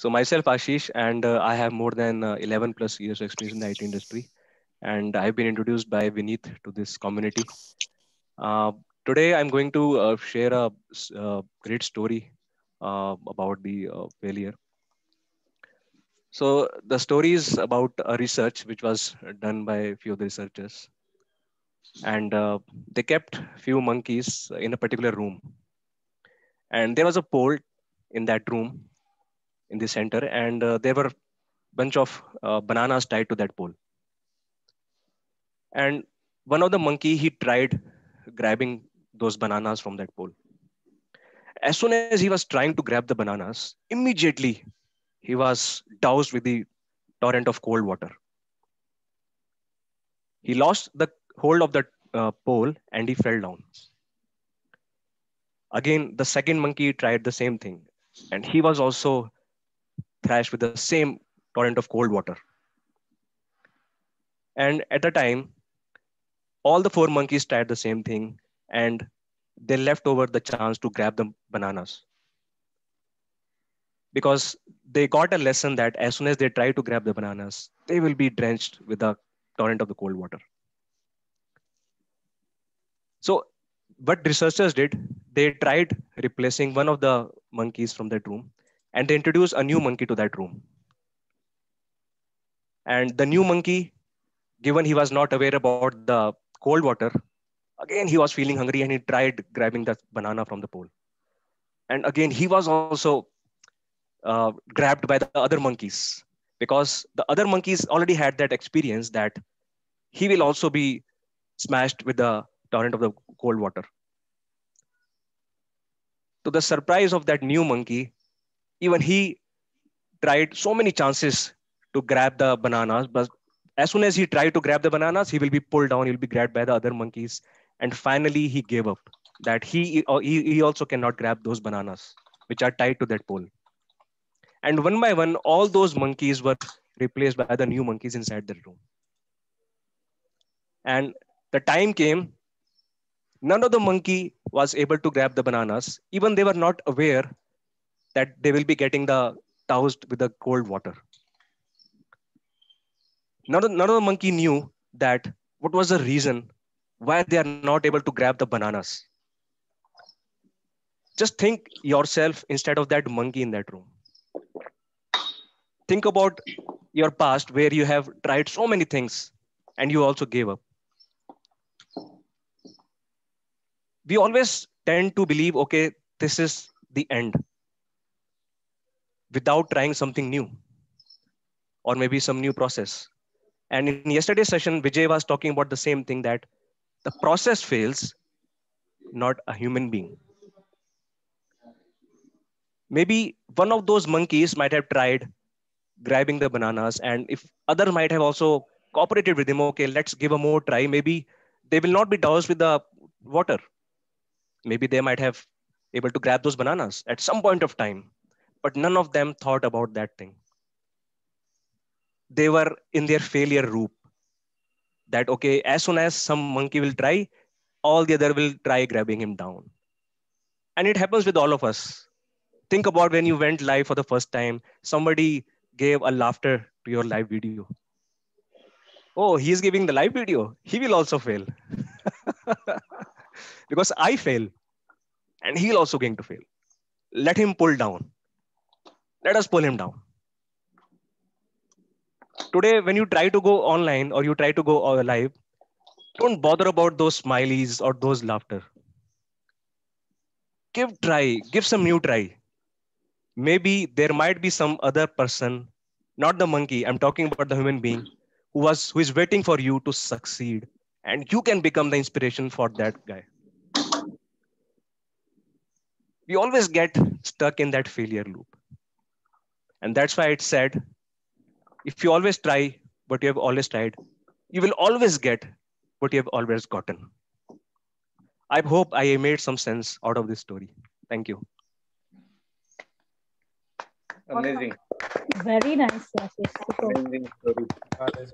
So myself, Ashish, and I have more than 11 plus years of experience in the IT industry. And I've been introduced by Vineet to this community. Uh, Today, I'm going to share a great story about the failure. So the story is about a research which was done by a few of the researchers, and they kept few monkeys in a particular room, and there was a pole in that room in the center, and there were bunch of bananas tied to that pole. And one of the monkey he tried grabbing those bananas from that pole. As soon as he was trying to grab the bananas, immediately he was doused with the torrent of cold water. He lost the hold of the pole and he fell down. Again, the second monkey tried the same thing, and he was also thrashed with the same torrent of cold water. And at the time, all the four monkeys tried the same thing, and they left over the chance to grab the bananas because they got a lesson that as soon as they try to grab the bananas, they will be drenched with the torrent of the cold water. So, what researchers did, they tried replacing one of the monkeys from that room, and they introduced a new monkey to that room. And the new monkey, given he was not aware about the cold water, again he was feeling hungry and he tried grabbing the banana from the pole. And again, he was also grabbed by the other monkeys because the other monkeys already had that experience that he will also be smashed with the torrent of the cold water. To the surprise of that new monkey, even he tried so many chances to grab the bananas, but as soon as he tried to grab the bananas, he will be pulled down, he'll be grabbed by the other monkeys. And finally, he gave up that he also cannot grab those bananas, which are tied to that pole. And one by one, all those monkeys were replaced by the new monkeys inside the room. And the time came, none of the monkey was able to grab the bananas. Even they were not aware that they will be getting the doused with the cold water. None of the monkey knew that what was the reason why they are not able to grab the bananas. Just think yourself instead of that monkey in that room. Think about your past where you have tried so many things and you also gave up. We always tend to believe, okay, this is the end without trying something new or maybe some new process. And in yesterday's session, Vijay was talking about the same thing that the process fails, not a human being. Maybe one of those monkeys might have tried grabbing the bananas, and if other might have also cooperated with him, okay, let's give a more try. Maybe they will not be doused with the water. Maybe they might have able to grab those bananas at some point of time, but none of them thought about that thing. They were in their failure loop that, okay, as soon as some monkey will try, all the other will try grabbing him down. And it happens with all of us. Think about when you went live for the first time, somebody gave a laughter to your live video. Oh, he's giving the live video. He will also fail because I fail and he'll also going to fail. Let him pull down. Let us pull him down. Today, when you try to go online or you try to go live, don't bother about those smileys or those laughter. Give some new try. Maybe there might be some other person, not the monkey. I'm talking about the human being who is waiting for you to succeed, and you can become the inspiration for that guy. We always get stuck in that failure loop, and that's why it's said, if you always try what you have always tried, you will always get what you have always gotten. I hope I made some sense out of this story. Thank you. Amazing, Very nice, Ashish. Super. amazing story. That's